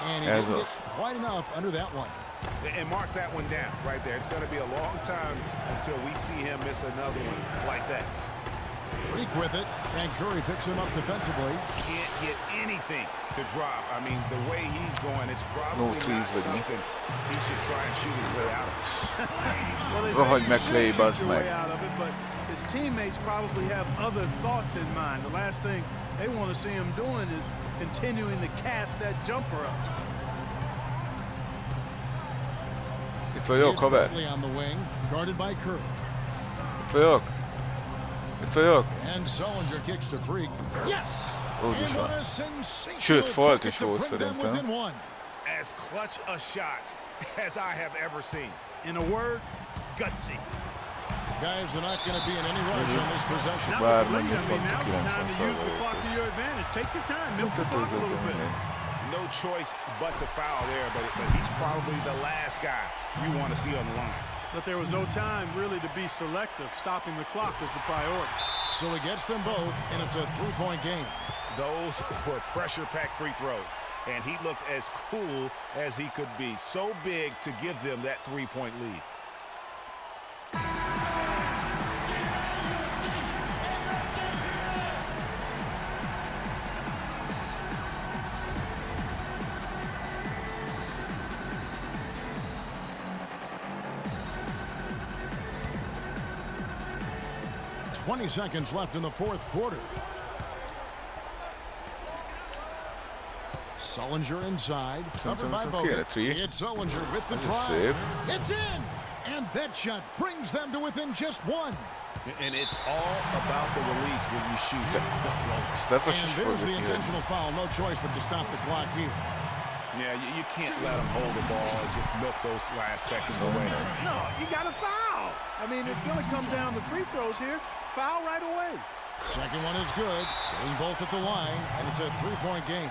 And he didn't get quite enough under that one. And mark that one down right there. It's going to be a long time until we see him miss another one like that. Freak with it, and Curry picks him up defensively. Can't get anything to drop. I mean, the way he's going, it's probably not something he should try and shoot his way out of. Well, they say you should shoot your way out of it, but his teammates probably have other thoughts in mind. The last thing they want to see him doing is continuing to cast that jumper up. It's Bradley on the wing, guarded by Curry. And Sullinger kicks to Freak. Yes! And what a sensational bucket to bring them within one. As clutch a shot as I have ever seen. In a word, gutsy. Guys, they're not going to be in any rush on this possession. Now's the time to use the clock to your advantage. Take your time, milk the clock a little bit. No choice but to foul there, but he's probably the last guy you want to see on the line. But there was no time really to be selective. Stopping the clock was the priority. So he gets them both, and it's a three-point game. Those were pressure-packed free throws, and he looked as cool as he could be. So big to give them that three-point lead. .20 seconds left in the fourth quarter. Sullinger inside, covered by Bogut. It's Sullinger with the try. It's in! And that shot brings them to within just one. And it's all about the release when you shoot the float. And there's the intentional foul. No choice but to stop the clock here. Yeah, you can't let them hold the ball and just milk those last seconds away. No, you got to foul. I mean, it's going to come down to free throws here. Foul right away. Second one is good. Getting both at the line, and it's a three-point game.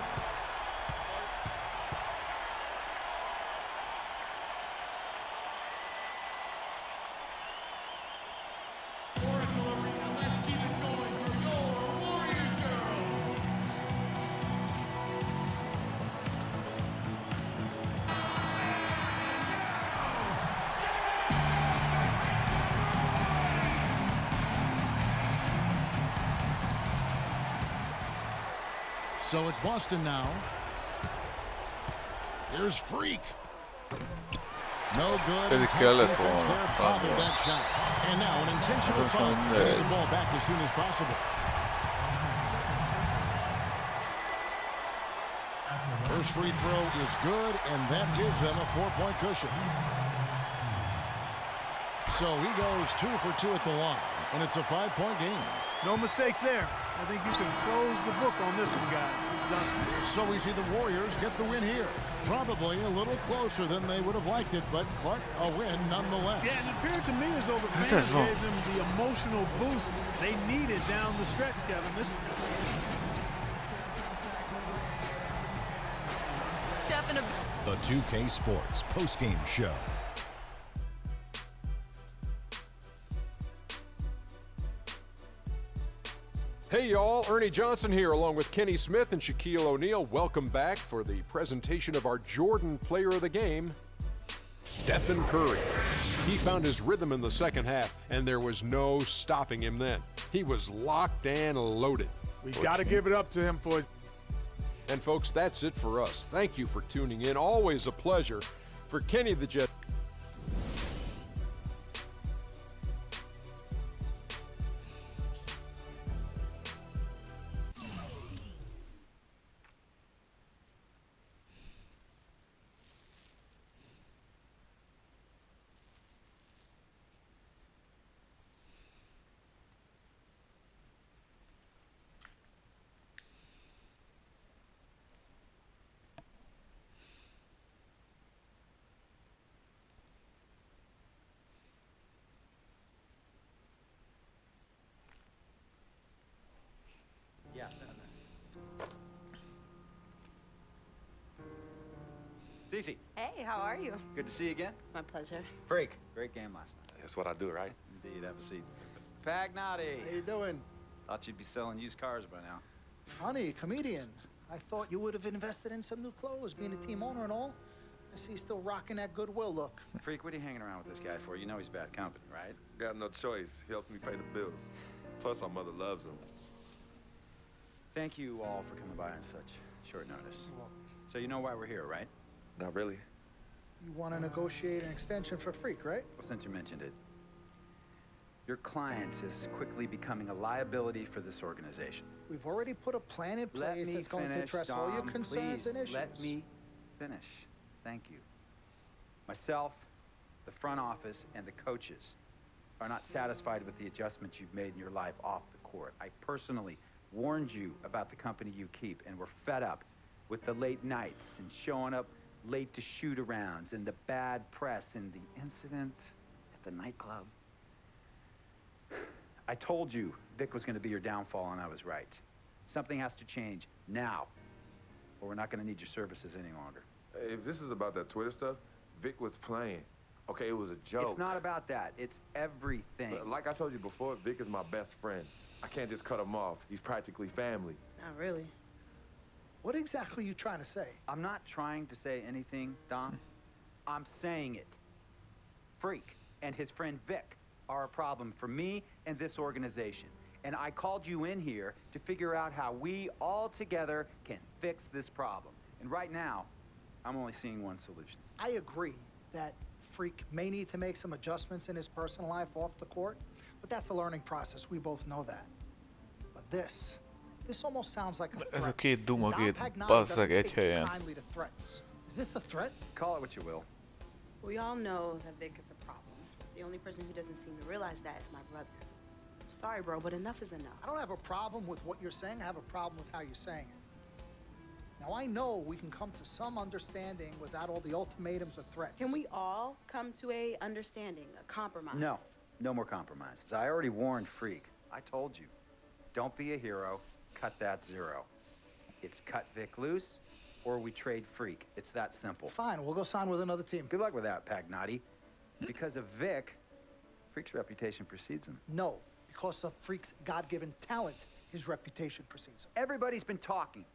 So it's Boston now. Here's Freak. No good. That shot. And now an intentional foul. Getting the ball back as soon as possible. First free throw is good, and that gives them a 4-point cushion. So he goes 2 for 2 at the line, and it's a 5-point game. No mistakes there. I think you can close the book on this one, guys. It's done. So we see the Warriors get the win here. Probably a little closer than they would have liked it, but Clark, a win nonetheless. Yeah, it appeared to me as though the fans gave them the emotional boost they needed down the stretch, Kevin. The 2K Sports postgame show. Hey y'all, Ernie Johnson here along with Kenny Smith and Shaquille O'Neal. Welcome back for the presentation of our Jordan Player of the Game, Stephen Curry. He found his rhythm in the second half, and there was no stopping him then. He was locked and loaded. We got to give it up to him for his... And folks, that's it for us. Thank you for tuning in. Always a pleasure. For Kenny the Jet. Cece. Hey, how are you? Good to see you again. My pleasure. Freak. Great game last night. That's what I do, right? Indeed. Have a seat. Pagnotti. How you doing? Thought you'd be selling used cars by now. Funny, comedian. I thought you would have invested in some new clothes, being a team owner and all. I see you still rocking that Goodwill look. Freak, what are you hanging around with this guy for? You know he's bad company, right? Got no choice. He helps me pay the bills. Plus, our mother loves him. Thank you all for coming by on such short notice. So you know why we're here, right? Not really. You want to negotiate an extension for Freak, right? Well, since you mentioned it, your client is quickly becoming a liability for this organization. We've already put a plan in place that's going to address all your concerns and issues. Let me finish. Thank you. Myself, the front office, and the coaches are not satisfied with the adjustments you've made in your life off the court. I personally warned you about the company you keep, and we're fed up with the late nights and showing up late to shoot-arounds and the bad press and the incident at the nightclub. I told you Vic was going to be your downfall, and I was right. Something has to change now, or we're not going to need your services any longer. If this is about that Twitter stuff, Vic was playing. Okay, it was a joke. It's not about that. It's everything. Like I told you before, Vic is my best friend. I can't just cut him off. He's practically family. Not really. What exactly are you trying to say? I'm not trying to say anything, Dom. I'm saying it. Freak and his friend Vic are a problem for me and this organization. And I called you in here to figure out how we all together can fix this problem. And right now, I'm only seeing one solution. I agree that Freak may need to make some adjustments in his personal life off the court, but that's a learning process. We both know that. But this almost sounds like a threat. Ez a két dumagét Don Pagnotti bazzeg doesn't egy take too helyen. kindly to threats. Is this a threat? Call it what you will. We all know that Vic is a problem. The only person who doesn't seem to realize that is my brother. I'm sorry, bro, but enough is enough. I don't have a problem with what you're saying. I have a problem with how you're saying it. Now, I know we can come to some understanding without all the ultimatums or threats. Can we all come to a understanding, a compromise? No, no more compromises. I already warned Freak. I told you. Don't be a hero. Cut that zero. It's cut Vic loose, or we trade Freak. It's that simple. Fine, we'll go sign with another team. Good luck with that, Pagnotti. Because of Vic, Freak's reputation precedes him. No, because of Freak's God-given talent, his reputation precedes him. Everybody's been talking.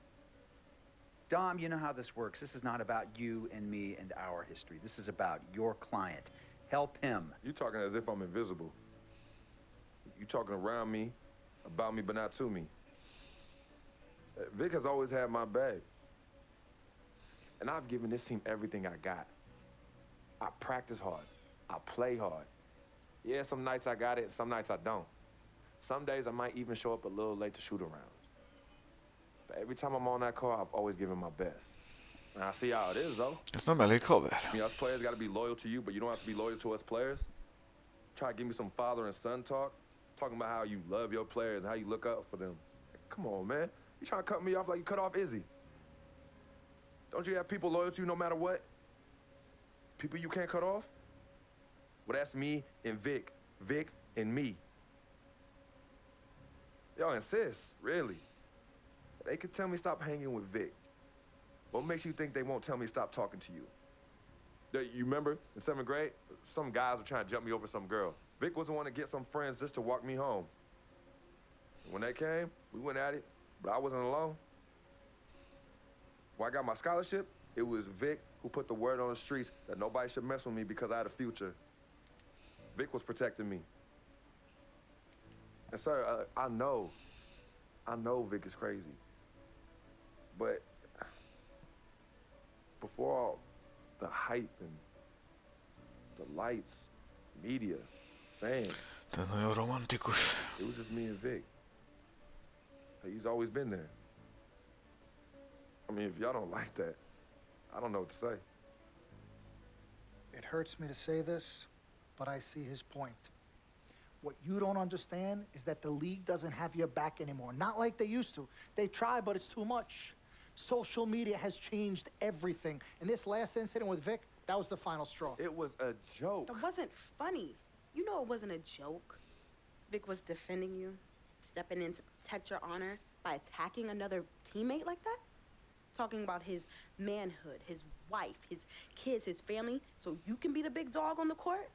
Dom, you know how this works. This is not about you and me and our history. This is about your client. Help him. You talking as if I'm invisible. You talking around me, about me, but not to me. Vic has always had my back. And I've given this team everything I got. I practice hard. I play hard. Yeah, some nights I got it, some nights I don't. Some days I might even show up a little late to shoot-arounds. But every time I'm on that court, I've always given my best. And I see how it is, though. Ez nem elég haver. I mean, us players got to be loyal to you, but you don't have to be loyal to us players. Try to give me some father and son talk, talking about how you love your players and how you look up for them. Come on, man. You trying to cut me off like you cut off Izzy. Don't you have people loyal to you no matter what? People you can't cut off? Well, that's me and Vic. Vic and me. Y'all insist, really. They could tell me stop hanging with Vic. What makes you think they won't tell me stop talking to you? You remember in 7th grade, some guys were trying to jump me over some girl. Vic was the one to get some friends just to walk me home. When they came, we went at it, but I wasn't alone. When I got my scholarship, it was Vic who put the word on the streets that nobody should mess with me because I had a future. Vic was protecting me. And sir, I know Vic is crazy. But before all the hype and the lights, media, fans, Te nagyon romantikus. it was just me and Vic. He's always been there. I mean, if y'all don't like that, I don't know what to say. It hurts me to say this, but I see his point. What you don't understand is that the league doesn't have your back anymore. Not like they used to. They try, but it's too much. Social media has changed everything. And this last incident with Vic, that was the final straw. It was a joke. That wasn't funny. You know it wasn't a joke. Vic was defending you, stepping in to protect your honor by attacking another teammate like that? Talking about his manhood, his wife, his kids, his family, so you can be the big dog on the court?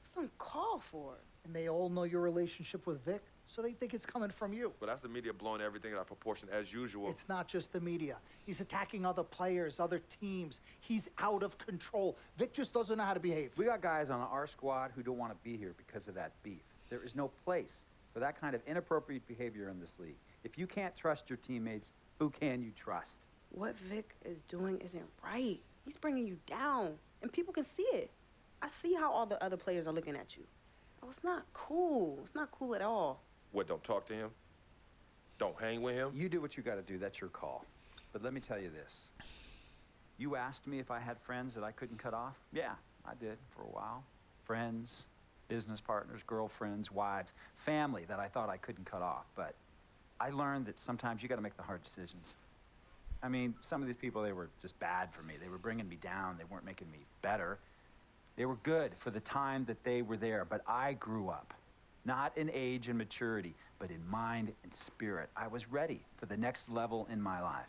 It's uncalled for. And they all know your relationship with Vic, so they think it's coming from you. But that's the media blowing everything out of proportion as usual. It's not just the media. He's attacking other players, other teams. He's out of control. Vic just doesn't know how to behave. We got guys on our squad who don't want to be here because of that beef. There is no place for that kind of inappropriate behavior in this league. If you can't trust your teammates, who can you trust? What Vic is doing isn't right. He's bringing you down, and people can see it. I see how all the other players are looking at you. Oh, it's not cool. It's not cool at all. What, don't talk to him? Don't hang with him? You do what you got to do. That's your call. But let me tell you this. You asked me if I had friends that I couldn't cut off? Yeah, I did for a while. Friends, business partners, girlfriends, wives, family that I thought I couldn't cut off. But I learned that sometimes you got to make the hard decisions. I mean, some of these people, they were just bad for me. They were bringing me down. They weren't making me better. They were good for the time that they were there, but I grew up. Not in age and maturity, but in mind and spirit. I was ready for the next level in my life.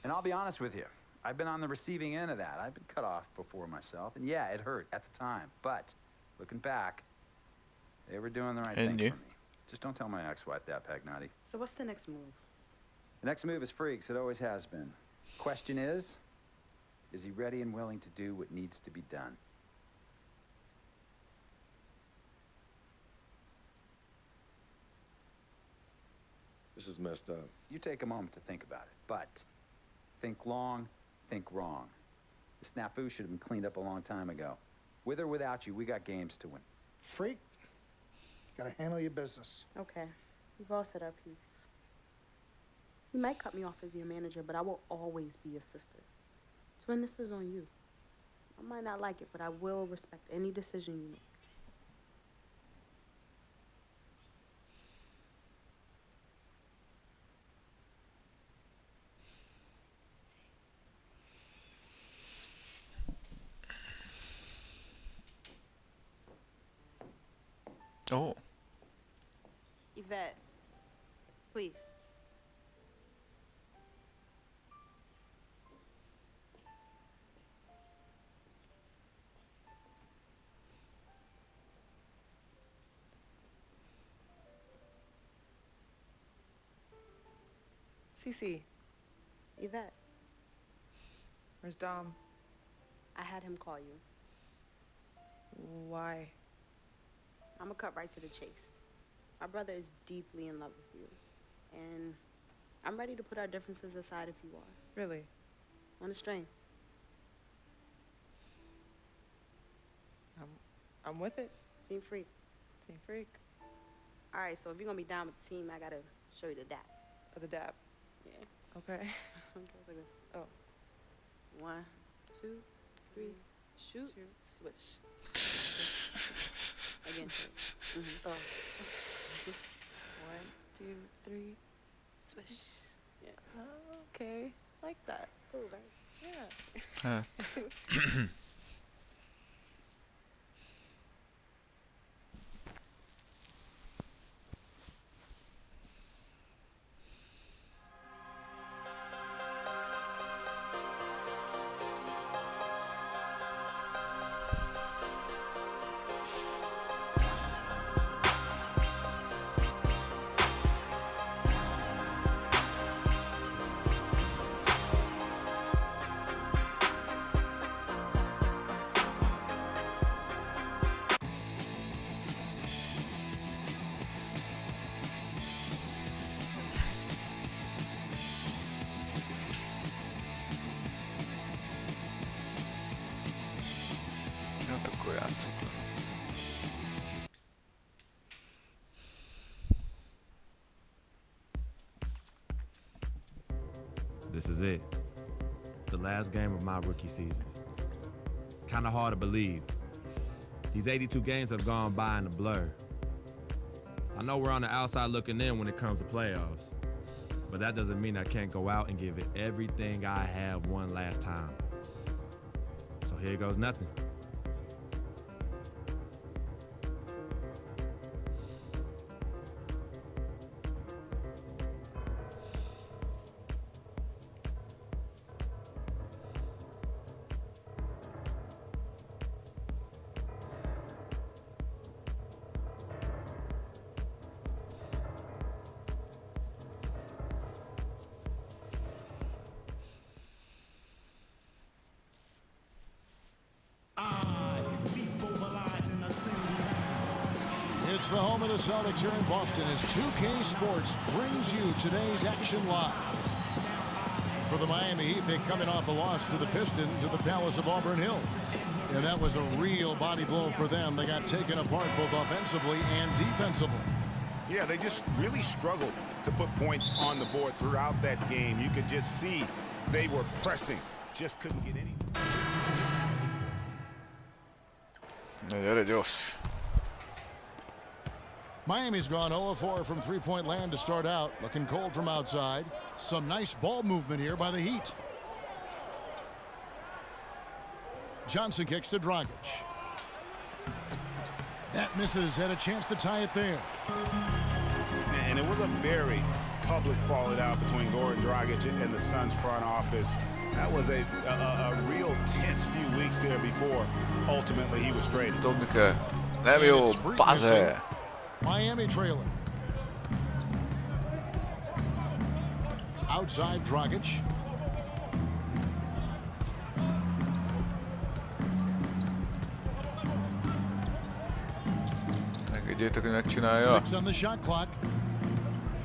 And I'll be honest with you, I've been on the receiving end of that. I've been cut off before myself, and yeah, it hurt at the time. But looking back, they were doing the right thing for me. Just don't tell my ex-wife that, Pagnotti. So what's the next move? The next move is Freaks. It always has been. Question is he ready and willing to do what needs to be done? This is messed up. You take a moment to think about it, but think long, think wrong. The snafu should have been cleaned up a long time ago. With or without you, we got games to win. Freak, gotta handle your business. Okay, we've all said our piece. You might cut me off as your manager, but I will always be your sister. Twin, this is on you. I might not like it, but I will respect any decision you make. Oh. Yvette, please. Cece. Yvette, Where's Dom? I had him call you. Why? I'm gonna cut right to the chase. My brother is deeply in love with you, and I'm ready to put our differences aside if you are. Really? On a string. I'm with it. Team Freak. Team Freak. All right, so if you're gonna be down with the team, I gotta show you the dap. The dap. Yeah. Okay. Okay, look at this. Oh. 1, 2, 3, shoot, swish. Again. Oh. 1, 2, 3, swish. Yeah. Oh, okay. Like that. Cool, right? Yeah. Hát akkor játszok. This is it. The last game of my rookie season. Kind of hard to believe. These 82 games have gone by in a blur. I know we're on the outside looking in when it comes to playoffs, but that doesn't mean I can't go out and give it everything I have one last time. So here goes nothing. It's the home of the Celtics here in Boston as 2K Sports brings you today's action live. For the Miami Heat, they're coming off a loss to the Pistons at the Palace of Auburn Hills. And that was a real body blow for them. They got taken apart both offensively and defensively. Yeah, they just really struggled to put points on the board throughout that game. You could just see they were pressing, just couldn't get any. There it goes. Miami's gone 0-4 from three-point land to start out. Looking cold from outside. Some nice ball movement here by the Heat. Johnson kicks to Dragic. That misses. Had a chance to tie it there. And it was a very public falling out between Goran Dragic and the Suns front office. That was a real tense few weeks there before ultimately he was traded. Miami trailing. Outside Dragic. Six on the shot clock.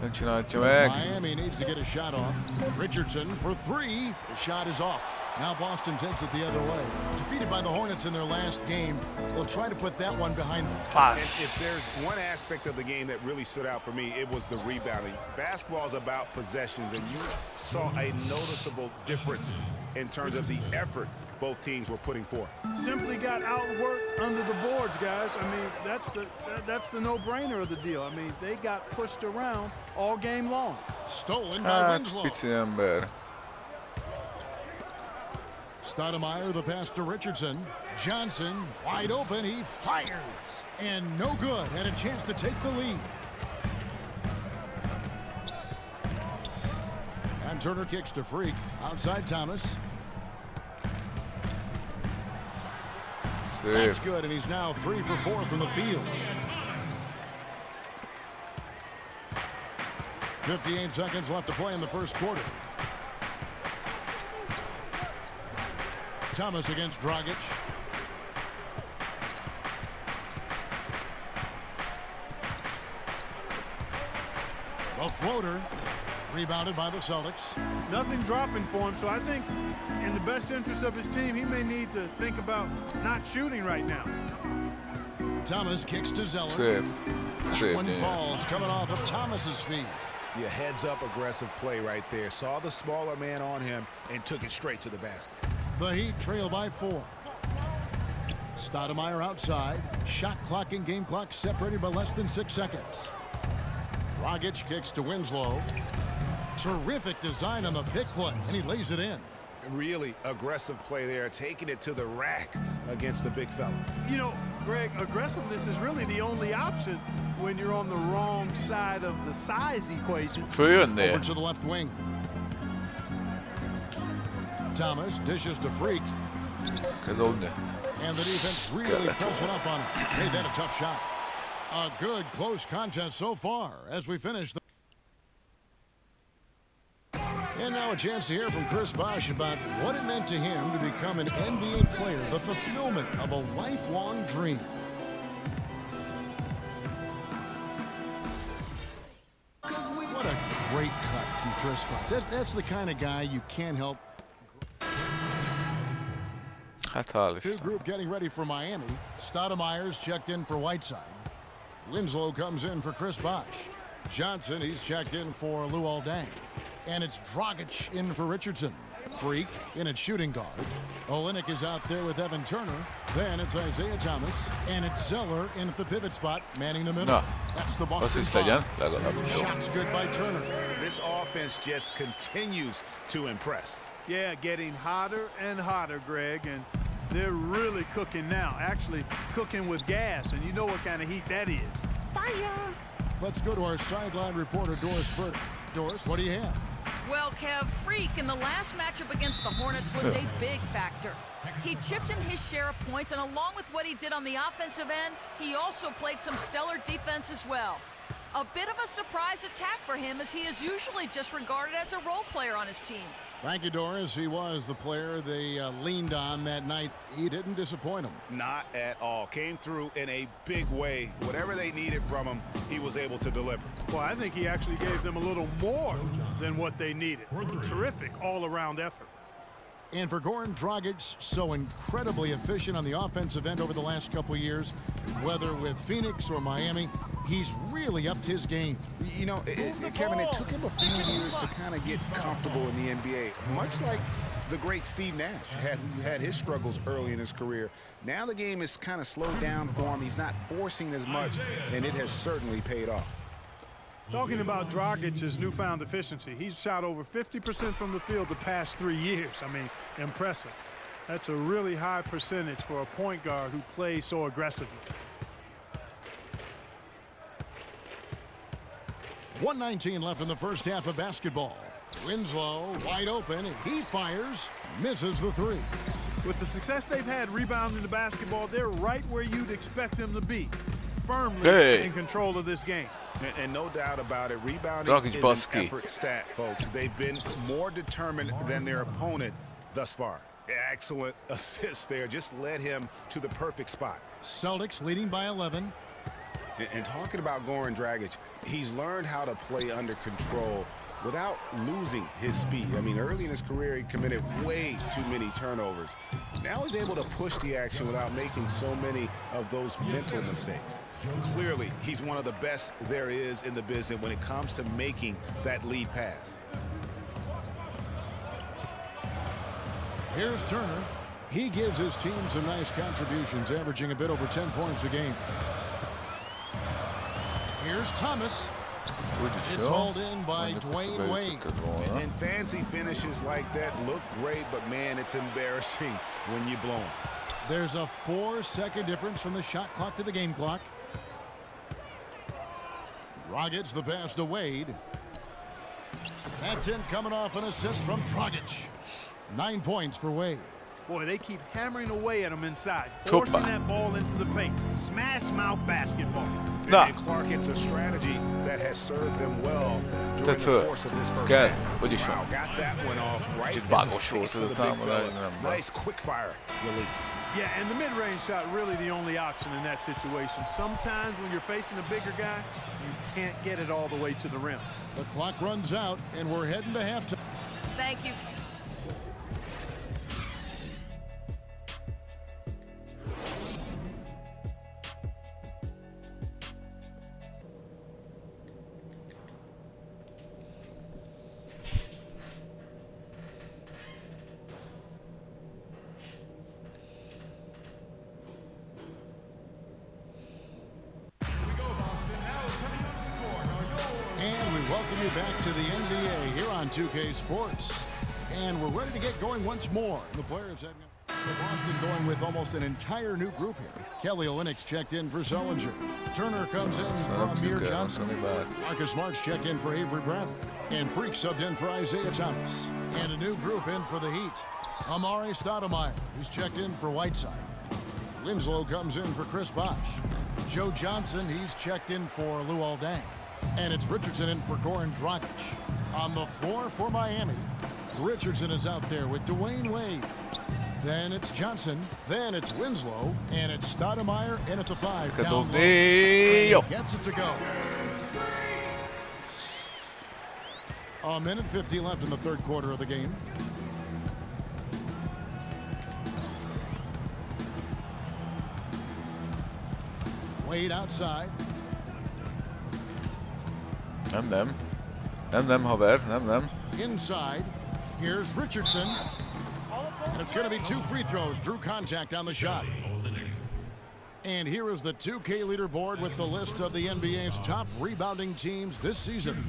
Miami needs to get a shot off. Richardson for three. The shot is off. Now Boston takes it the other way. Defeated by the Hornets in their last game, they'll try to put that one behind them. And if there's one aspect of the game that really stood out for me, it was the rebounding. Basketball is about possessions, and you saw a noticeable difference in terms of the effort both teams were putting forth. Simply got outworked under the boards, guys. I mean, that's the no-brainer of the deal. I mean, they got pushed around all game long. Stolen by Winslow. Stoudemire, the pass to Richardson. Johnson, wide open, he fires. And no good, had a chance to take the lead. And Turner kicks to Freak. Outside Thomas. That's good, and he's now 3 for 4 from the field. 58 seconds left to play in the first quarter. Thomas against Dragic. A floater. Rebounded by the Celtics. Nothing dropping for him, so I think in the best interest of his team, he may need to think about not shooting right now. Thomas kicks to Zeller. That one falls, coming off of Thomas's feet. Yeah, heads-up aggressive play right there. Saw the smaller man on him and took it straight to the basket. The Heat trail by 4. Stoudemire outside. Shot clock and game clock separated by less than 6 seconds. Dragic kicks to Winslow. Terrific design on the pick play, and he lays it in. Really aggressive play there, taking it to the rack against the big fella. You know, Greg, aggressiveness is really the only option when you're on the wrong side of the size equation. Over to the left wing. Thomas dishes to Freak. And the defense really pressing up on him. Made that a tough shot. A good close contest so far as we finish. And now a chance to hear from Chris Bosh about what it meant to him to become an NBA player, the fulfillment of a lifelong dream. What a great cut from Chris Bosh. That's the kind of guy you can't help. Two group getting ready for Miami. Stoudemire's checked in for Whiteside. Winslow comes in for Chris Bosh. Johnson, he's checked in for Luol Deng. And it's Dragic in for Richardson. Freak in at shooting guard. Olynyk is out there with Evan Turner. Then it's Isaiah Thomas. And it's Zeller in at the pivot spot, manning the middle. That's the Boston Five. Shots good by Turner. This offense just continues to impress. Yeah, getting hotter and hotter, Greg, and they're really cooking now. Actually, cooking with gas, and you know what kind of heat that is. Fire! Let's go to our sideline reporter, Doris Burke. Doris, what do you have? Well, Kev, Freak in the last matchup against the Hornets was a big factor. He chipped in his share of points, and along with what he did on the offensive end, he also played some stellar defense as well. A bit of a surprise attack for him, as he is usually just regarded as a role player on his team. Thank you, Doris. He was the player they leaned on that night. He didn't disappoint them. Not at all. Came through in a big way. Whatever they needed from him, he was able to deliver. Well, I think he actually gave them a little more than what they needed. Terrific all-around effort. And for Goran Dragic, so incredibly efficient on the offensive end over the last couple years, whether with Phoenix or Miami, he's really upped his game. You know, Kevin, it took him a few years to kind of get comfortable in the NBA, much like the great Steve Nash had his struggles early in his career. Now the game is kind of slowed down for him. He's not forcing as much, and it has certainly paid off. Talking about Dragic's newfound efficiency, he's shot over 50% from the field the past 3 years. I mean, impressive. That's a really high percentage for a point guard who plays so aggressively. 1:19 left in the first half of basketball. Winslow wide open. He fires, misses the three. With the success they've had rebounding the basketball, they're right where you'd expect them to be, firmly in control of this game. And no doubt about it, rebounding is an effort stat, folks. They've been more determined than their opponent thus far. Excellent assist there. Just led him to the perfect spot. Celtics leading by 11. And talking about Goran Dragic, he's learned how to play under control without losing his speed. I mean, early in his career, he committed way too many turnovers. Now he's able to push the action without making so many of those mental mistakes. Clearly, he's one of the best there is in the business when it comes to making that lead pass. Here's Turner. He gives his team some nice contributions, averaging a bit over 10 points a game. Here's Thomas. It's hauled in by Dwayne Wade. And fancy finishes like that look great, but man, it's embarrassing when you blow them. There's a 4-second difference from the shot clock to the game clock. Dragic the pass to Wade. That's in, coming off an assist from Dragic. 9 points for Wade. Boy, they keep hammering away at him inside, forcing that ball into the paint. Smash mouth basketball. And Clark, it's a strategy that has served them well during the course of this first half. Wow, got that one off right in the face of the big fella. Nice quick fire release. Yeah, and the mid-range shot really the only option in that situation. Sometimes when you're facing a bigger guy, you can't get it all the way to the rim. The clock runs out, and we're heading to halftime. Thank you. Welcome you back to the NBA here on 2K Sports. And we're ready to get going once more. The players have so Boston going with almost an entire new group here. Kelly Olynyk checked in for Sullinger. Turner comes in for Amir Johnson. Marcus Smart's checked in for Avery Bradley. And Freak subbed in for Isaiah Thomas. And a new group in for the Heat. Amari Stoudemire, who's checked in for Whiteside. Winslow comes in for Chris Bosh. Joe Johnson, he's checked in for Luol Deng. And it's Richardson in for Goran Dragic. On the floor for Miami, Richardson is out there with Dwayne Wade. Then it's Johnson. Then it's Winslow. And it's Stoudemire in at the 5. Down low. And he gets it to go. A minute 50 left in the third quarter of the game. Wade outside. Them, Robert, them. Inside, here's Richardson. And it's going to be 2 free throws. Drew contact on the shot. And here is the 2K leaderboard with the list of the NBA's top rebounding teams this season.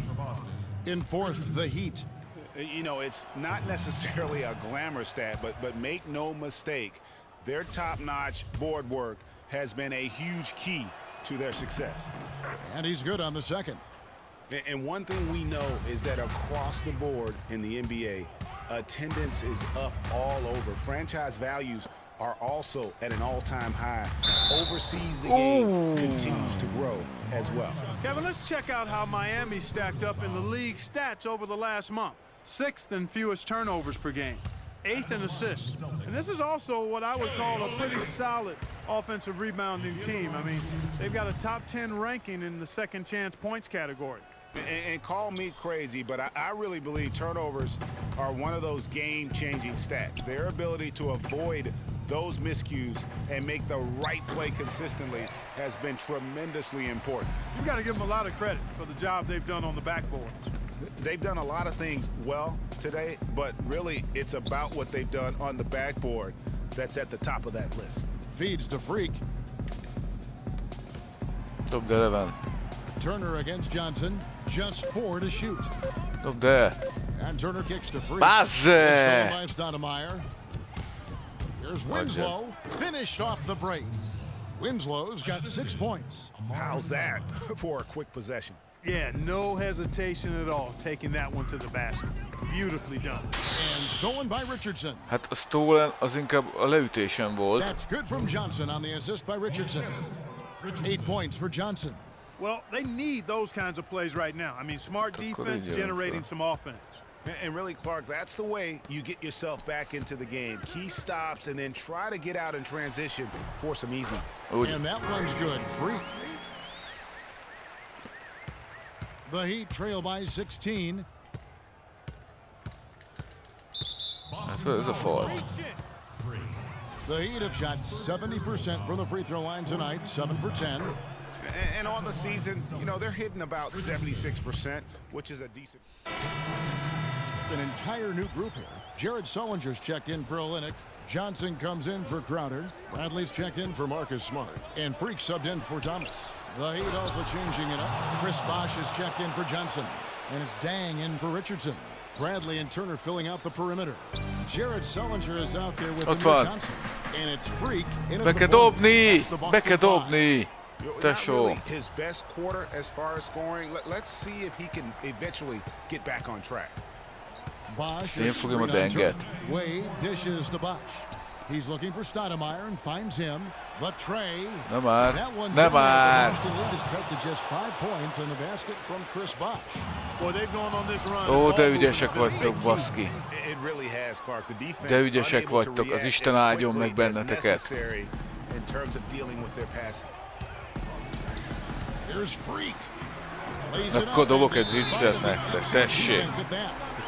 In fourth, the Heat. You know, it's not necessarily a glamour stat, but make no mistake, their top-notch board work has been a huge key to their success. And he's good on the second. And one thing we know is that across the board in the NBA, attendance is up all over. Franchise values are also at an all-time high. Overseas, the game continues to grow as well. Kevin, let's check out how Miami stacked up in the league stats over the last month. 6th in fewest turnovers per game, 8th in assists. And this is also what I would call a pretty solid offensive rebounding team. I mean, they've got a top 10 ranking in the second chance points category. And call me crazy, but I really believe turnovers are one of those game-changing stats. Their ability to avoid those miscues and make the right play consistently has been tremendously important. You've got to give them a lot of credit for the job they've done on the backboard. They've done a lot of things well today, but really it's about what they've done on the backboard that's at the top of that list. Feeds to Freak. Dob det även. Turner against Johnson. Just 4 to shoot. Dob det. And Turner kicks to Freak. Bazze! By Stoudemire. Here's Winslow. Finished off the break. Winslow's got 6 points. How's that for a quick possession? Yeah, no hesitation at all taking that one to the basket. Beautifully done. And stolen by Richardson. Hát a stolen az inkább a leütésen volt. That's good from Johnson on the assist by Richardson. 8 points for Johnson. Well, they need those kinds of plays right now. I mean, smart defense generating some offense. And really, Clark, that's the way you get yourself back into the game. Key stops and then try to get out in transition for some easy. And that one's good. Freak. The Heat trail by 16. That's a fault. The Heat have shot 70% from the free throw line tonight, 7 for 10. And on the season, you know, they're hitting about 76%, which is a decent. An entire new group here. Jared Sullinger's checked in for Olynyk. Johnson comes in for Crowder. Bradley's checked in for Marcus Smart. And Freak subbed in for Thomas. The Heat also changing it up. Chris Bosh is checked in for Johnson. And it's Dang in for Richardson. Bradley and Turner filling out the perimeter. Jared Sullinger is out there with Johnson. And it's Freak in Be kell dobni! Be kell dobni! Not really his best quarter as far as scoring. Let's see if he can eventually get back on track. Bosh Én fogom a Danget. Wade dishes to Bosh. He's looking for Stoudemire and finds him. The tray. Nem már. That one's Nem már. The lead is cut to just 5 points in the basket from Chris Bosh. Well, they've gone on this run. Ó, de ügyesek vagytok, baszki. It really has, Clark. The defense De ügyesek vagytok, az Isten áldjon meg benneteket. In terms of dealing with their passing. Here's Freak. Akkor dobok egy zicsert nektek, tessék.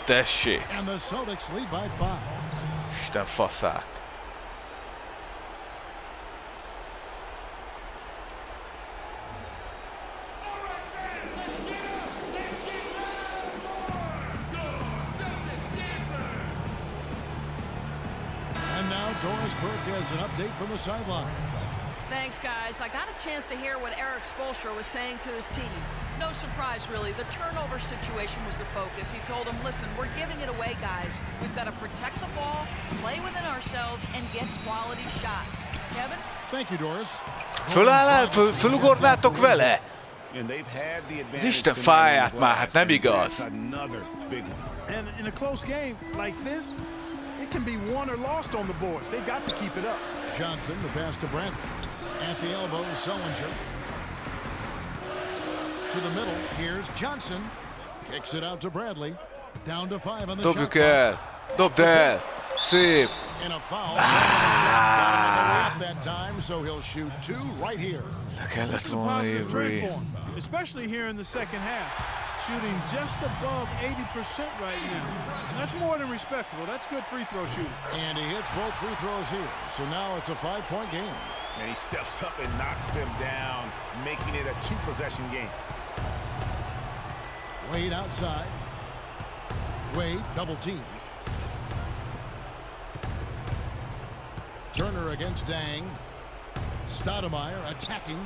Tessék. And the Celtics lead by 5. Isten faszát. And now Doris Burke has an update from the sidelines. Thanks, guys. I got a chance to hear what Eric Spoelstra was saying to his team. No surprise, really. The turnover situation was the focus. He told them, listen, we're giving it away, guys. We've got to protect the ball, play within ourselves, and get quality shots. Kevin? Thank you, Doris. Fölugornátok vele? Az Isten fáját már, hát nem igaz. And in a close game like this, it can be won or lost on the boards. They've got to keep it up. Johnson, the pass to Bradley. At the elbow, Sullinger. To the middle, here's Johnson. Kicks it out to Bradley. Down to 5 on the shot Dobjuk el! Dobd el! Szép! And a foul. That time, so he'll shoot 2 right here. This is a positive trend for him, especially here in the second half. Shooting just above 80% right now. And that's more than respectable. That's good free throw shooting. And he hits both free throws here. So now it's a 5-point game. And he steps up and knocks them down, making it a 2-possession game. Wade outside. Wade double team. Turner against Dang. Stoudemire attacking.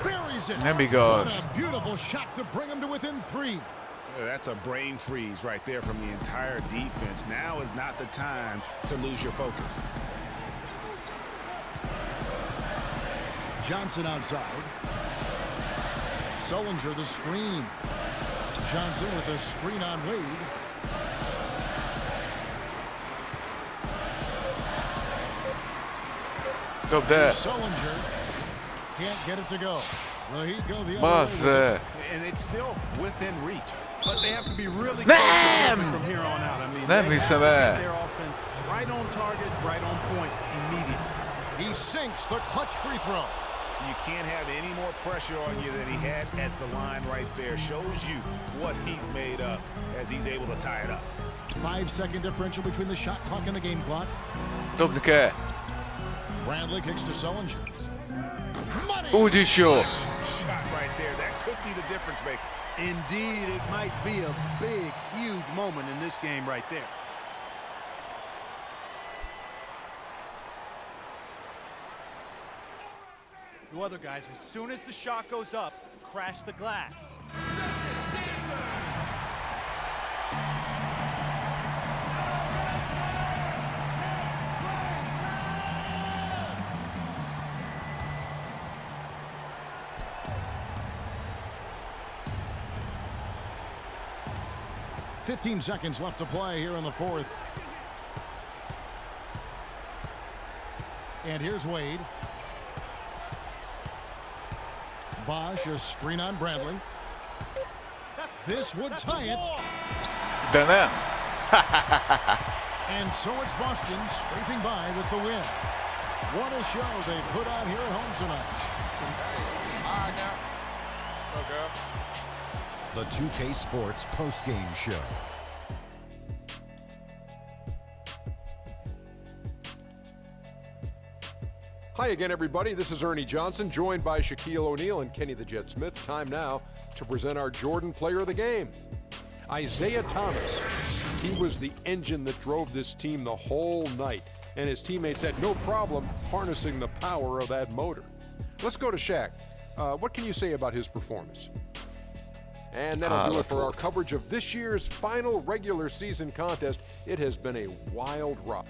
Buries it. Nem igaz. What a beautiful shot to bring him to within 3. That's a brain freeze right there from the entire defense. Now is not the time to lose your focus. Johnson outside. Sullinger the screen. Johnson with a screen on Wade. Dobd el! Sullinger can't get it to go. The Heat go the other Bazze! And it's still within reach. But they have to be really Nem! from here on out. I mean, Nem they have hiszem to el. get their offense right on target, right on point immediately. He sinks the clutch free throw. You can't have any more pressure on you than he had at the line right there. Shows you what he's made up as he's able to tie it up. 5-second differential between the shot clock and the game clock. Dobni kell. Bradley kicks to Sullinger. Úgy is jó. Shot right there. That could be the difference maker. Indeed, it might be a big, huge moment in this game right there. You other guys, as soon as the shot goes up, crash the glass. $15 seconds left to play here in the fourth. And here's Wade. Bosch, a screen on Bradley. This would tie it. De nem. And so it's Boston scraping by with the win. What a show they put on here at home tonight. The 2K Sports postgame show. Hi again, everybody. This is Ernie Johnson, joined by Shaquille O'Neal and Kenny the Jet Smith. Time now to present our Jordan Player of the Game. Isaiah Thomas. He was the engine that drove this team the whole night, and his teammates had no problem harnessing the power of that motor. Let's go to Shaq. What can you say about his performance? And that'll do it for our coverage of this year's final regular season contest. It has been a wild ride.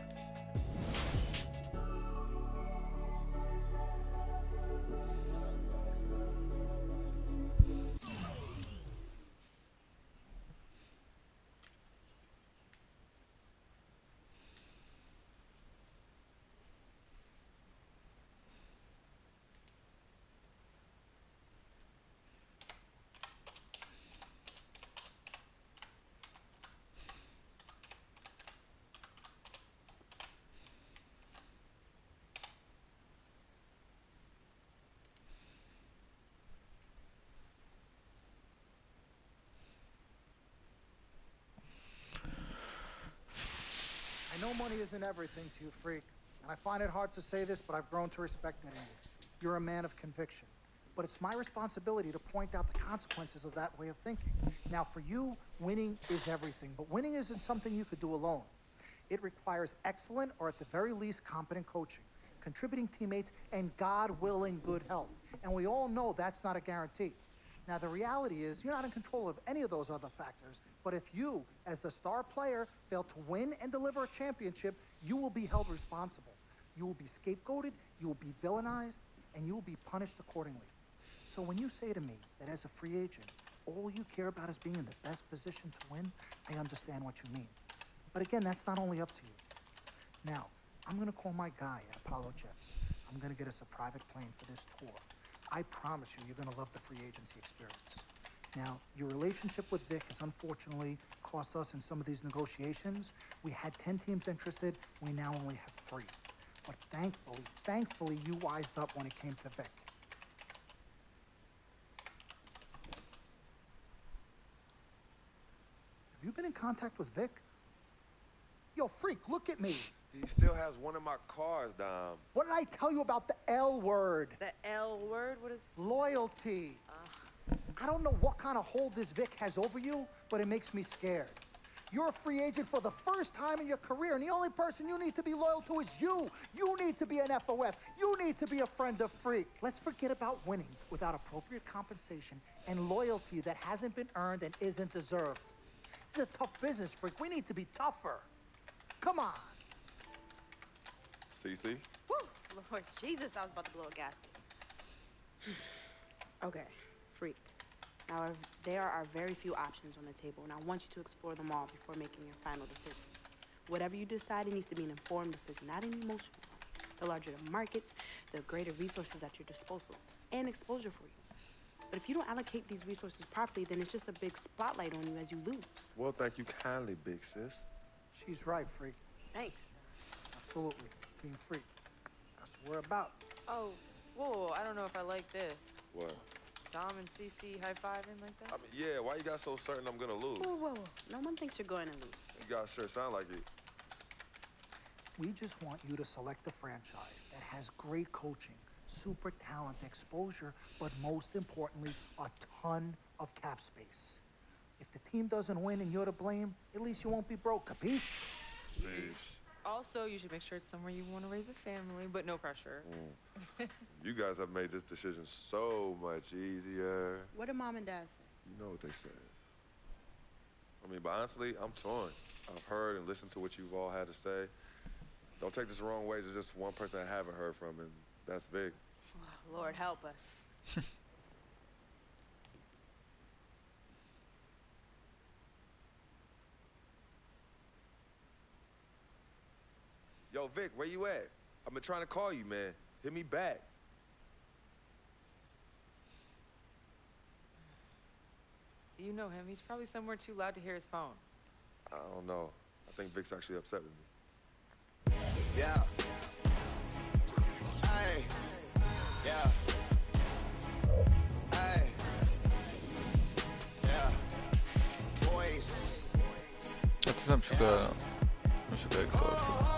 I know money isn't everything to you, Freak, and I find it hard to say this, but I've grown to respect it in you. You're a man of conviction, but it's my responsibility to point out the consequences of that way of thinking. Now, for you, winning is everything, but winning isn't something you could do alone. It requires excellent, or at the very least, competent coaching, contributing teammates, and God willing, good health. And we all know that's not a guarantee. Now, the reality is you're not in control of any of those other factors, but if you, as the star player, fail to win and deliver a championship, you will be held responsible. You will be scapegoated, you will be villainized, and you will be punished accordingly. So when you say to me that as a free agent, all you care about is being in the best position to win, I understand what you mean. But again, that's not only up to you. Now, I'm gonna call my guy at Apollo Jets. I'm gonna get us a private plane for this tour. I promise you, you're gonna love the free agency experience. Now, your relationship with Vic has unfortunately cost us in some of these negotiations. We had 10 teams interested, we now only have 3. But thankfully, you wised up when it came to Vic. Have you been in contact with Vic? Yo, Freak, look at me. He still has one of my cars, Dom. What did I tell you about the L word? The L word? What is... Loyalty. I don't know what kind of hold this Vic has over you, but it makes me scared. You're a free agent for the first time in your career, and the only person you need to be loyal to is you. You need to be an FOF. You need to be a friend of Freak. Let's forget about winning without appropriate compensation and loyalty that hasn't been earned and isn't deserved. This is a tough business, Freak. We need to be tougher. Come on. CC? Woo! Lord Jesus, I was about to blow a gasket. Okay, Freak. Now, there are very few options on the table, and I want you to explore them all before making your final decision. Whatever you decide, it needs to be an informed decision, not an emotional one. The larger the markets, the greater resources at your disposal, and exposure for you. But if you don't allocate these resources properly, then it's just a big spotlight on you as you lose. Well, thank you kindly, big sis. She's right, Freak. Thanks. Absolutely. Team Freak. That's what we're about. Oh, whoa, I don't know if I like this. What? Dom and CC high-fiving like that? I mean, yeah, why you got so certain I'm gonna lose? Whoa. No one thinks you're going to lose. You guys sure sound like it. We just want you to select a franchise that has great coaching, super talent, exposure, but most importantly, a ton of cap space. If the team doesn't win and you're to blame, at least you won't be broke, capiche? Also, you should make sure it's somewhere you want to raise a family, but no pressure. You guys have made this decision so much easier. What did Mom and Dad say? You know what they said. I mean, but honestly, I'm torn. I've heard and listened to what you've all had to say. Don't take this the wrong way. There's just one person I haven't heard from, and that's Vic. Oh, Lord, help us. Yo, Vic, where you at? I've been trying to call you, man. Hit me back. You know him. He's probably somewhere too loud to hear his phone. I don't know. I think Vic's actually upset with me. Yeah. Hey. Yeah. Hey. Yeah. Boys. Ja to tam przykłada. Muszę to eksportować.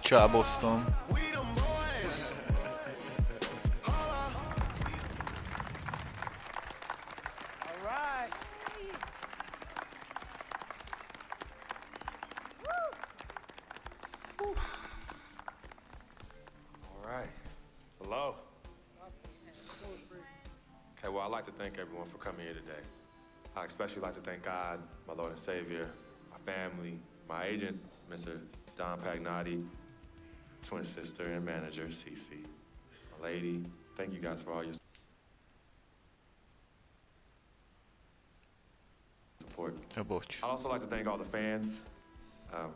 Ciao Boston. Hello. Okay, well, I'd like to thank everyone for coming here today. I especially like to thank God, my Lord and Savior, my family, my agent, Mr. Don Pagnotti, twin sister and manager, Cece, my lady. Thank you guys for all your support. I'd also like to thank all the fans, and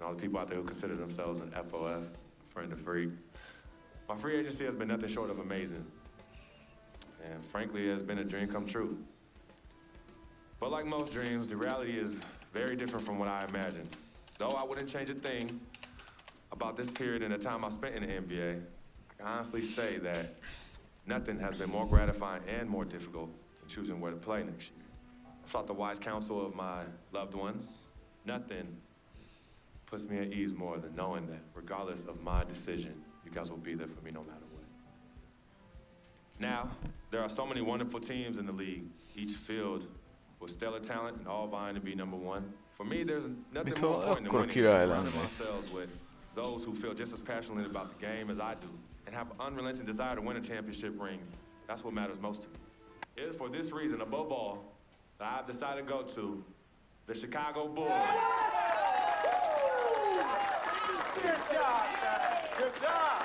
all the people out there who consider themselves an FOF, friend of Freak. My free agency has been nothing short of amazing. And frankly, it has been a dream come true. But like most dreams, the reality is very different from what I imagined. Though I wouldn't change a thing about this period and the time I spent in the NBA, I can honestly say that nothing has been more gratifying and more difficult than choosing where to play next year. I sought the wise counsel of my loved ones. Nothing puts me at ease more than knowing that regardless of my decision, you guys will be there for me no matter what. Now, there are so many wonderful teams in the league, each filled with stellar talent and all vying to be number one. For me, there's nothing more important than winning, surrounding ourselves with those who feel just as passionately about the game as I do and have an unrelenting desire to win a championship ring. That's what matters most to me. It is for this reason, above all, that I've decided to go to the Chicago Bulls. Good job, man. Good job.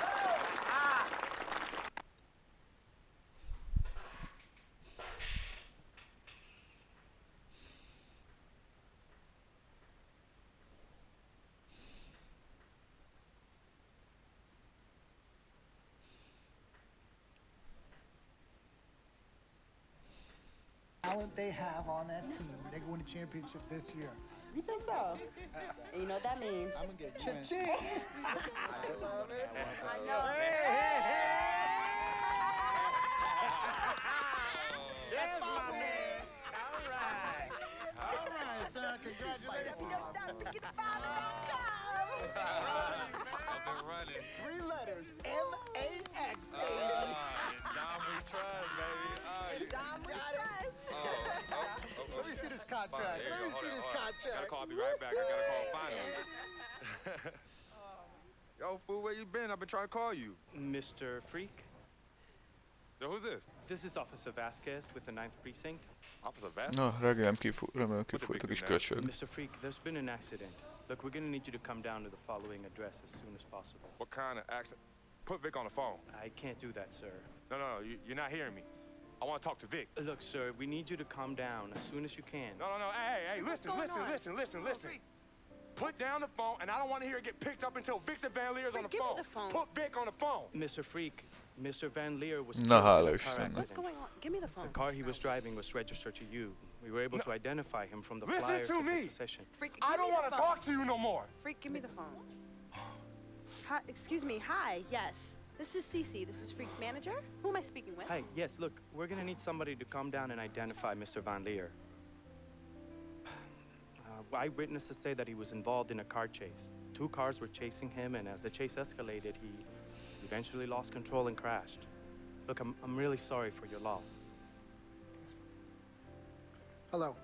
talent they have on that team, they can win a championship this year. You think so? You know what that means? I'm gonna get cha-ching. I love it. I know. That's my man. All right, son. Congratulations. I've been running. 3 letters. M-A-X, baby. Dom we trust, baby. Dom we trust. Let me see this contract. Let me see this contract. Gotta call. I'll be right back. I gotta call finally. Yo, fool, where you been? I've been trying to call you. Mr. Freak? Yo, who's this? This is Officer Vasquez with the 9th Precinct. Officer Vasquez? Na, remélem kifut a kis köcsög. Mr. Freak, there's been an accident. Look, we're gonna need you to come down to the following address as soon as possible. What kind of accident? Put Vic on the phone. I can't do that, sir. No, you're not hearing me. I want to talk to Vic. Look, sir, we need you to calm down as soon as you can. No. Hey, listen. Put down the phone, and I don't want to hear it get picked up until Victor Van Leer's on the give phone. me the phone. Put Vic on the phone. Mr. Freak, Mr. Van Leer was Na, killed hála in a car Istennek. accident. What's going on? Give me the phone. The car he was driving was registered to you. We were able to identify him from the Listen flyers to of his me. possession. Freak, I give don't me the want to phone. talk to you no more. Freak, give me the phone. Hi, excuse me. Hi. Yes. This is Cece. This is Freak's manager. Who am I speaking with? Hi, yes, look, we're gonna need somebody to come down and identify Mr. Van Leer. Eyewitnesses say that he was involved in a car chase. 2 cars were chasing him, and as the chase escalated, he eventually lost control and crashed. Look, I'm really sorry for your loss. Hello.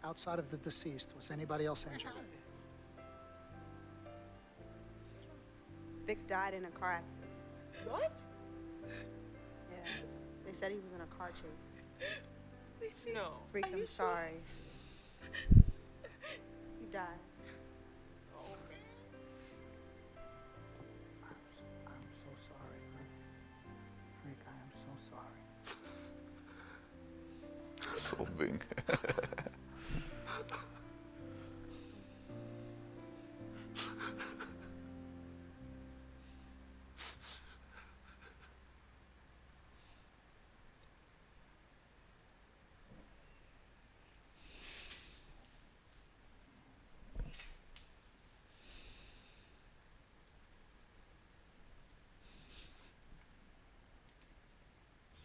Outside of the deceased, was anybody else injured? Vic died in a car accident. What? Yeah. They said he was in a car chase. No. Freak, Are I'm you sorry. You died. I'm so sorry, Freak. Freak, I am so sorry. Sobbing.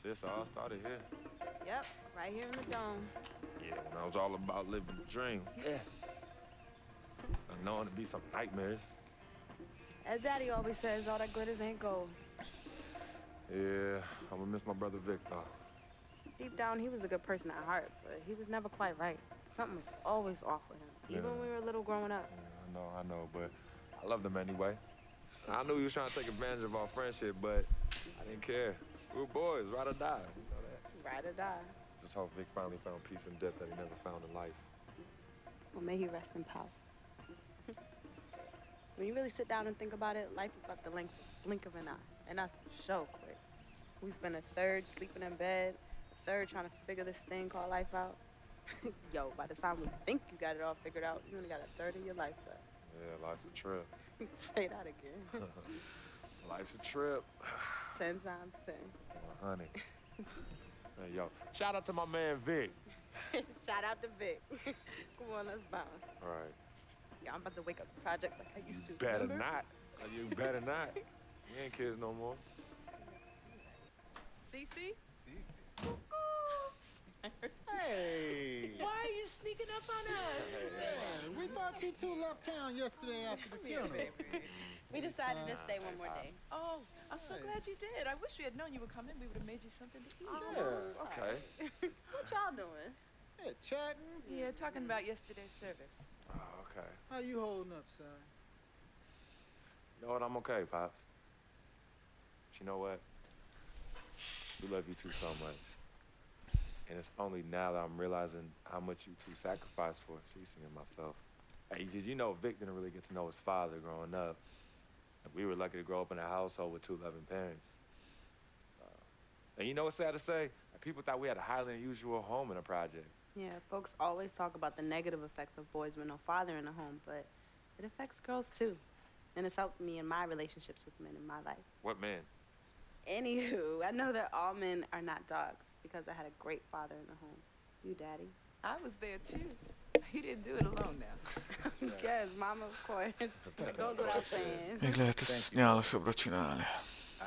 Sis, all started here. Yep, right here in the dome. Yeah, when I was all about living the dream. Yeah. And knowing to be some nightmares. As Daddy always says, all that glitters ain't gold. Yeah, I'm gonna miss my brother Vic, though. Deep down, he was a good person at heart, but he was never quite right. Something was always off with him, even when we were little growing up. Yeah, I know, but I loved him anyway. I knew he was trying to take advantage of our friendship, but I didn't care. We were boys, ride or die. You know that? Ride or die. Just hope Vic finally found peace and depth that he never found in life. Well, may he rest in power. When you really sit down and think about it, life is about the blink of an eye. And that's so quick. We spend a third sleeping in bed, a third trying to figure this thing called life out. Yo, by the time we think you got it all figured out, you only got a third of your life left. Yeah, life's a trip. Say that again. Life's a trip. 10 times 10. Well, honey. Hey, yo, shout out to my man Vic. Shout out to Vic. Come on, let's bounce. All right. Yeah, I'm about to wake up the project like I used to. Better remember? not. You better not. You ain't kids no more. Cece? Hey. Why are you sneaking up on us? Man, we thought you two left town yesterday after the funeral. We decided to stay one more day. Oh, I'm so glad you did. I wish we had known you would come in. We would have made you something to eat. Yeah. Okay. What y'all doing? Yeah, chatting. Yeah, talking about yesterday's service. Oh, okay. How you holding up, son? You know what? I'm okay, Pops. But you know what? We love you two so much. And it's only now that I'm realizing how much you two sacrificed for Cece and myself. Hey, you know, Vic didn't really get to know his father growing up. And we were lucky to grow up in a household with 2 loving parents. And you know what's sad to say? People thought we had a highly unusual home in a project. Yeah, folks always talk about the negative effects of boys with no father in the home, but it affects girls too. And it's helped me in my relationships with men in my life. What man? Anywho, I know that all men are not dogs because I had a great father in the home. You, Daddy. I was there too. He didn't do it alone now. Yes, Mama, of course. It goes without saying. Még lehet ezt nyálasabbra csinálni.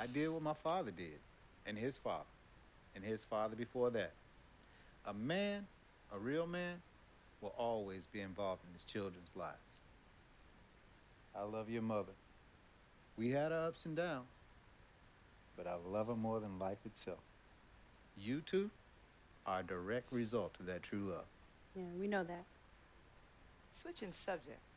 I did what my father did, and his father before that. A man, a real man, will always be involved in his children's lives. I love your mother. We had our ups and downs, but I love her more than life itself. You two are a direct result of that true love. Yeah, we know that. Switching subjects.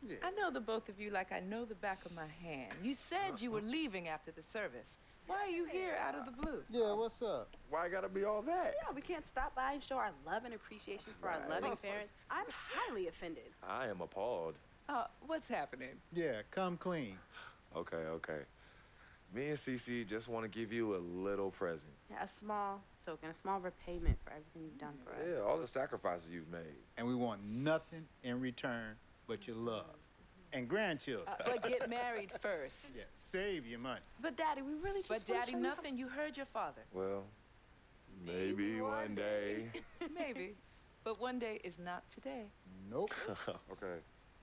Yeah. I know the both of you like I know the back of my hand. You said you were leaving after the service. Why are you here out of the blue? Yeah, what's up? Why gotta be all that? Yeah, we can't stop by and show our love and appreciation for our loving parents. I'm highly offended. I am appalled. What's happening? Yeah, come clean. Okay. Me and Cece just want to give you a little present. Yeah, a small token, a small repayment for everything you've done for us. Yeah, all the sacrifices you've made. And we want nothing in return but your love. And grandchildren. But get married first. Yeah, save your money. But Daddy, we really just But Daddy, nothing. You heard your father. Well, maybe one day. Maybe. But one day is not today. Nope. Okay.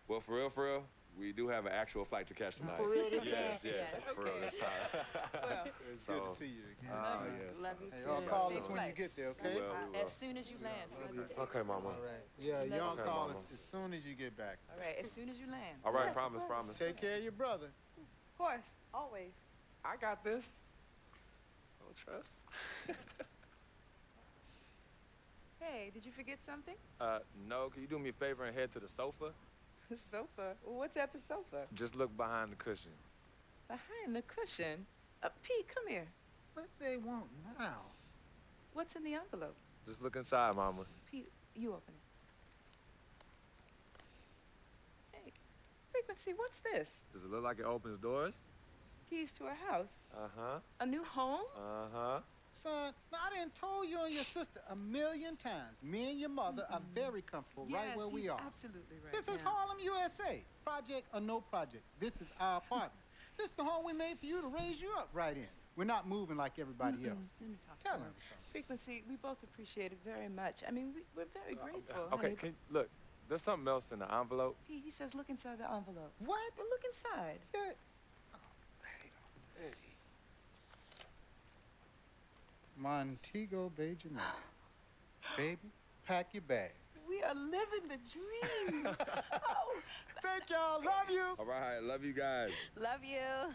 Well, for real, we do have an actual flight to catch tonight. For real this Yes, time? yes, for real this time. Well, It's good to see you again. Yes. Love you Hey, too. y'all call Safe us when you flight. get there, okay? We will. as soon as you land. Okay, Mama. All right. Yeah, y'all Okay, call Mama. us as soon as you get back. All right, as soon as you land. All right, Yes, promise. Take care of your brother. Of course, always. I got this. Don't trust. Hey, did you forget something? No, can you do me a favor and head to the sofa? The sofa. What's at the sofa? Just look behind the cushion. Behind the cushion. Pete, come here. What they want now? What's in the envelope? Just look inside, Mama. Pete, you open it. Hey, Frequency, what's this? Does it look like it opens doors? Keys to a house? Uh-huh. A new home? Uh-huh. Son, I done told you and your sister 1,000,000 times. Me and your mother are very comfortable right where we he's are. absolutely right. This is yeah. Harlem, USA. Project or no project. This is our apartment. This is the home we made for you to raise you up right in. We're not moving like everybody else. Let me talk Tell to him him. something. Frequency, we both appreciate it very much. I mean, we're very grateful. Okay, honey. look, there's something else in the envelope. He says look inside the envelope. What? Well, look inside. Yeah. Montego Bay, Jamaica. Baby, pack your bags. We are living the dream. Oh, thank y'all. Love you. All right, love you guys. love you.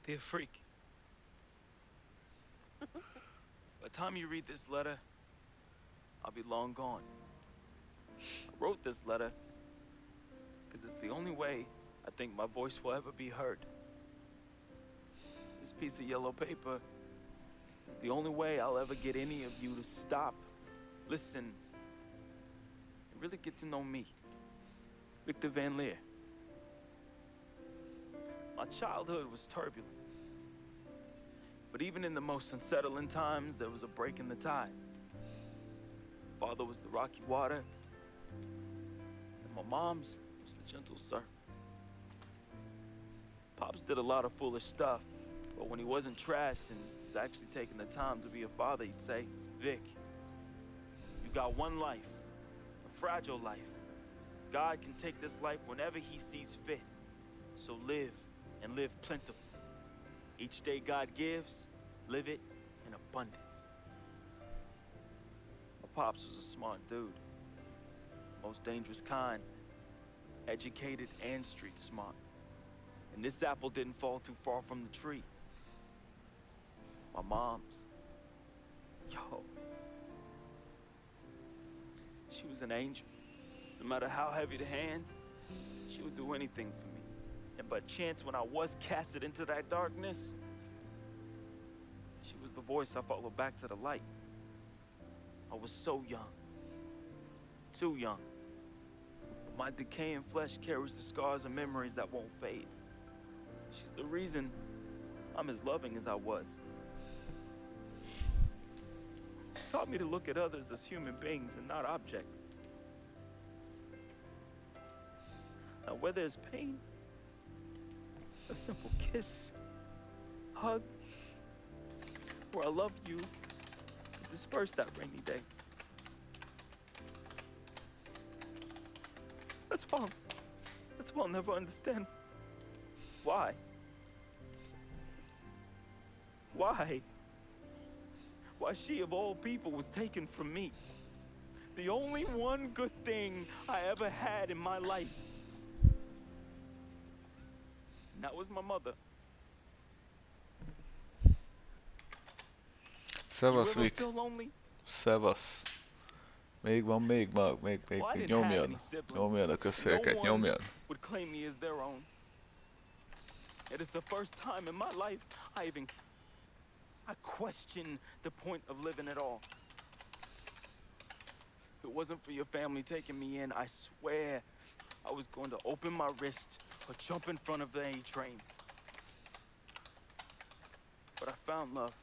Dear Freak, by the time you read this letter, I'll be long gone. I wrote this letter because it's the only way I think my voice will ever be heard. This piece of yellow paper is the only way I'll ever get any of you to stop, listen, and really get to know me, Victor Van Leer. My childhood was turbulent. But even in the most unsettling times, there was a break in the tide. Father was the rocky water, and my mom's was the gentle surf. Pops did a lot of foolish stuff, but when he wasn't trashed and was actually taking the time to be a father, he'd say, Vic, you got one life, a fragile life. God can take this life whenever he sees fit. So live, and live plentifully. Each day God gives, live it in abundance. My pops was a smart dude. Most dangerous kind. Educated and street smart. And this apple didn't fall too far from the tree. My mom's. Yo. She was an angel. No matter how heavy the hand, she would do anything for me. And by chance, when I was casted into that darkness, she was the voice I followed back to the light. I was so young. Too young. But my decaying flesh carries the scars and memories that won't fade. She's the reason I'm as loving as I was. Taught me to look at others as human beings and not objects. Now, where there's pain, a simple kiss, hug, or I love you, disperse that rainy day. That's why I'll never understand. Why? Why? Why she, of all people, was taken from me. The only one good thing I ever had in my life. And that was my mother. Szevasz, You ever Vic. feel lonely? Szevasz. Még van, még Well, I didn't have nyomjad. any siblings. Nyomjad a közféleket, No one nyomjad. would claim me as their own. It is the first time in my life I question the point of living at all. If it wasn't for your family taking me in, I swear I was going to open my wrist or jump in front of the A train. But I found love.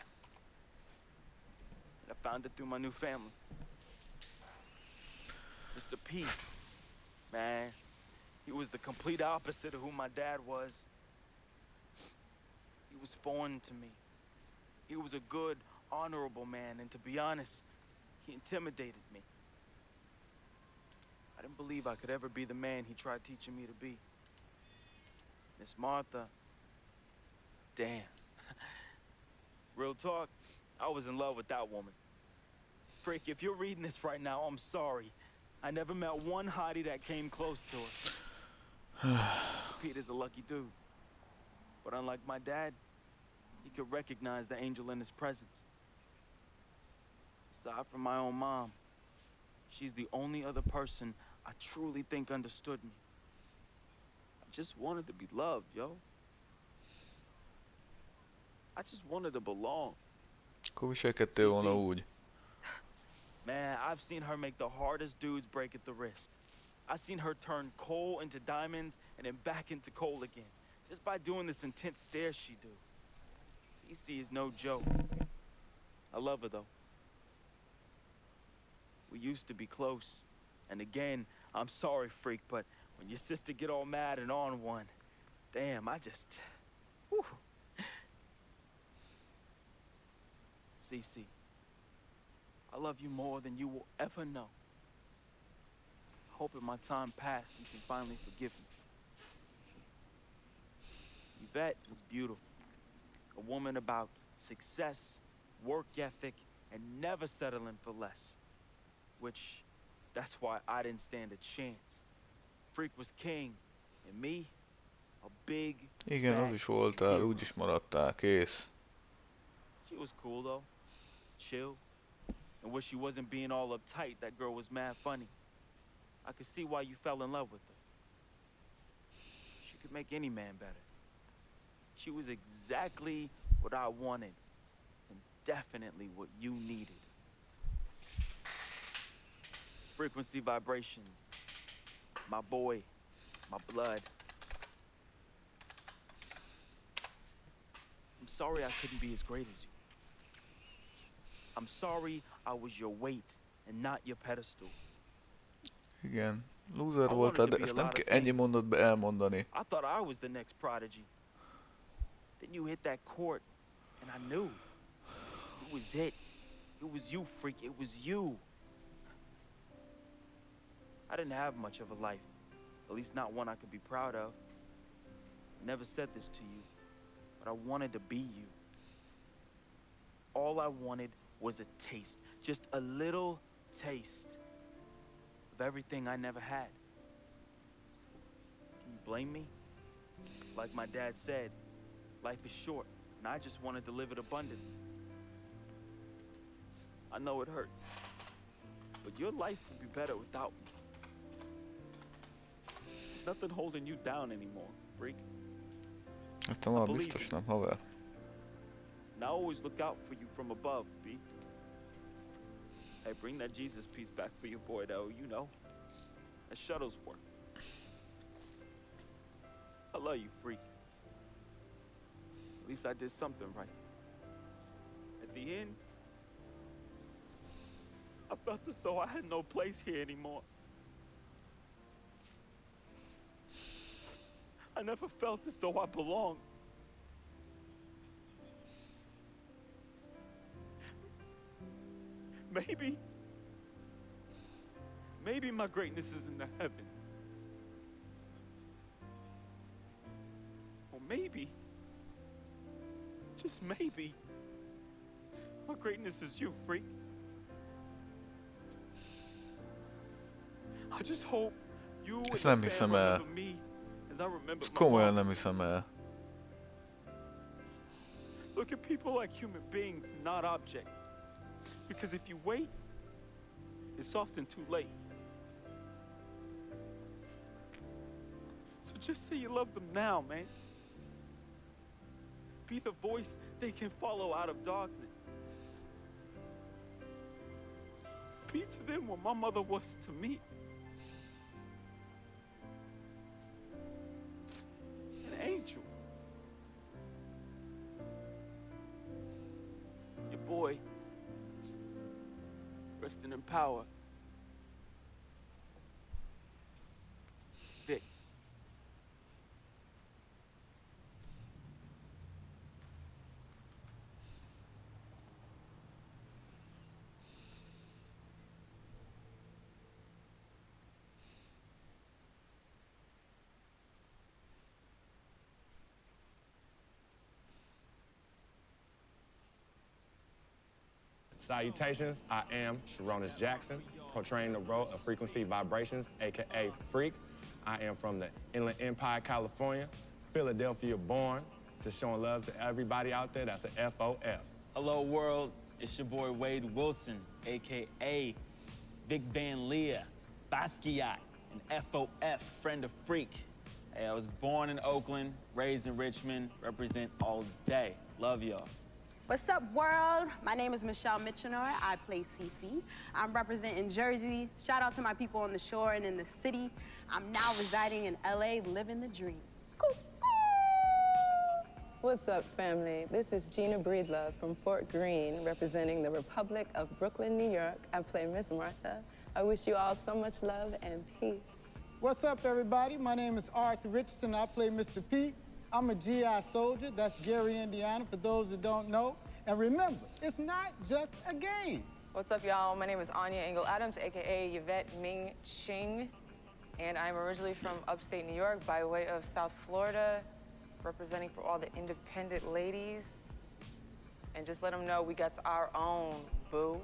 And I found it through my new family. Mr. P, man, he was the complete opposite of who my dad was. He was foreign to me. He was a good, honorable man, and to be honest, he intimidated me. I didn't believe I could ever be the man he tried teaching me to be. Miss Martha, damn. Real talk, I was in love with that woman. Frick, if you're reading this right now, I'm sorry. I never met one hottie that came close to her. Peter's a lucky dude. But unlike my dad, he could recognize the angel in his presence. Aside from my own mom, she's the only other person I truly think understood me. I just wanted to be loved, yo. I just wanted to belong. Akkor viselkedtél volna úgy. Man, I've seen her make the hardest dudes break at the wrist. I've seen her turn coal into diamonds and then back into coal again. Just by doing this intense stare she do. Cece is no joke. I love her though. We used to be close. And again, I'm sorry, freak, but when your sister get all mad and on one, damn, I just... Whew. Cece, I love you more than you will ever know. I hope in my time past you can finally forgive me. Yvette was beautiful. A woman about success, work ethic, and never settling for less. Which, that's why I didn't stand a chance. Freak was king, and me, a big, Igen, az is voltál, úgy is maradtál, kész. She was cool though, chill. And when she wasn't being all uptight, that girl was mad funny. I could see why you fell in love with her. She could make any man better. She was exactly what I wanted, and definitely what you needed. Frequency vibrations, my boy, my blood. I'm sorry I couldn't be as great as you. I'm sorry I was your weight and not your pedestal. Igen, loser voltál, de ezt nem kell ennyi mondatba elmondani. I thought I was the next prodigy. Then you hit that court, and I knew. It was it. It was you, freak. It was you. I didn't have much of a life. At least not one I could be proud of. I never said this to you, but I wanted to be you. All I wanted was a taste. Just a little taste of everything I never had. Can you blame me? Like my dad said, life is short, and I just wanted to live it abundantly. I know it hurts, but your life would be better without me. There's nothing holding you down anymore, freak. Hát te már biztos nem, haver. And I always look out for you from above, B. Hey, bring that Jesus piece back for your boy, though, you know. That shuttle's work. I love you, freak. At least I did something right. At the end, I felt as though I had no place here anymore. I never felt as though I belonged. Maybe my greatness is in the heavens. maybe, just maybe, my greatness is you, freak. I just hope you Ezt and nem the hiszem fam el. remember me as I remember Ezt my komolyan mom. nem hiszem el. Look at people like human beings, not objects. Because if you wait, it's often too late. So just say you love them now, man. Be the voice they can follow out of darkness. Be to them what my mother was to me. An angel. Your boy, resting in power. Vic. Salutations, I am Sharonis Jackson, portraying the role of Frequency Vibrations, AKA Freak. I am from the Inland Empire, California, Philadelphia born, just showing love to everybody out there. That's an FOF. Hello world, it's your boy Wade Wilson, AKA Vic Van Leer, Basquiat, and FOF, friend of Freak. Hey, I was born in Oakland, raised in Richmond, represent all day. Love y'all. What's up, world? My name is Michelle Mitchenor. I play Cece. I'm representing Jersey. Shout out to my people on the shore and in the city. I'm now residing in LA, living the dream. What's up, family? This is Gina Breedlove from Fort Greene, representing the Republic of Brooklyn, New York. I play Miss Martha. I wish you all so much love and peace. What's up, everybody? My name is Arthur Richardson. I play Mr. Pete. I'm a GI soldier. That's Gary, Indiana, for those that don't know. And remember, it's not just a game. What's up, y'all? My name is Anya Engel Adams, AKA Yvette Ming Ching. And I'm originally from upstate New York by way of South Florida, representing for all the independent ladies. And just let them know we got our own, boo.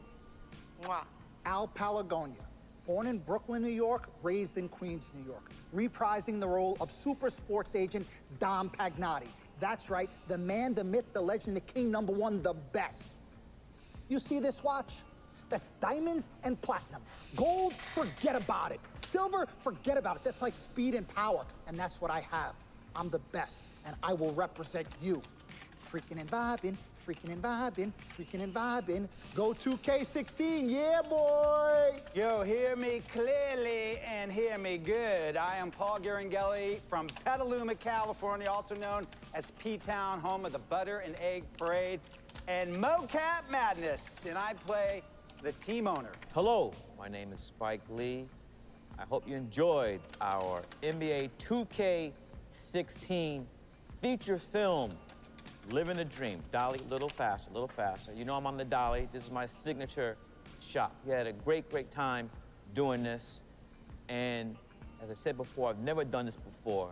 Mwah. Al Palagonia, born in Brooklyn, New York, raised in Queens, New York, reprising the role of super sports agent Dom Pagnotti. That's right, the man, the myth, the legend, the king, #1, the best. You see this watch? That's diamonds and platinum. Gold, forget about it. Silver, forget about it. That's like speed and power, and that's what I have. I'm the best, and I will represent you. Freaking and vibing, freaking and vibing, freaking and vibing. Go 2K16, yeah, boy! Yo, hear me clearly and hear me good. I am Paul Garangelli from Petaluma, California, also known as P-Town, home of the Butter and Egg Parade and MoCap Madness, and I play the team owner. Hello, my name is Spike Lee. I hope you enjoyed our NBA 2K16 feature film, Living the Dream. Dolly, a little faster, a little faster. You know I'm on the dolly. This is my signature shot. We had a great, great time doing this. And as I said before, I've never done this before.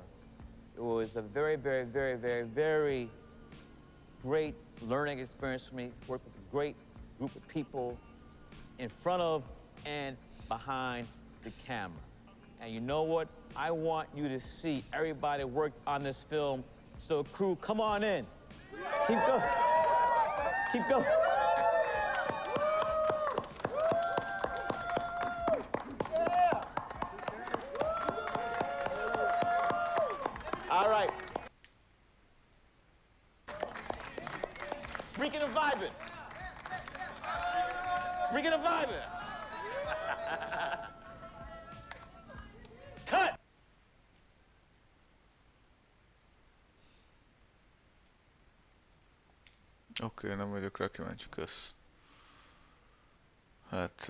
It was a very, very, very, very, very great learning experience for me. Worked with a great group of people in front of and behind the camera. And you know what? I want you to see everybody worked on this film. So crew, come on in. Keep going. Keep going. All right. Freaking and vibing. Freaking and vibing. Cut. Oké, nem vagyok rá kíváncsi, kösz. Hát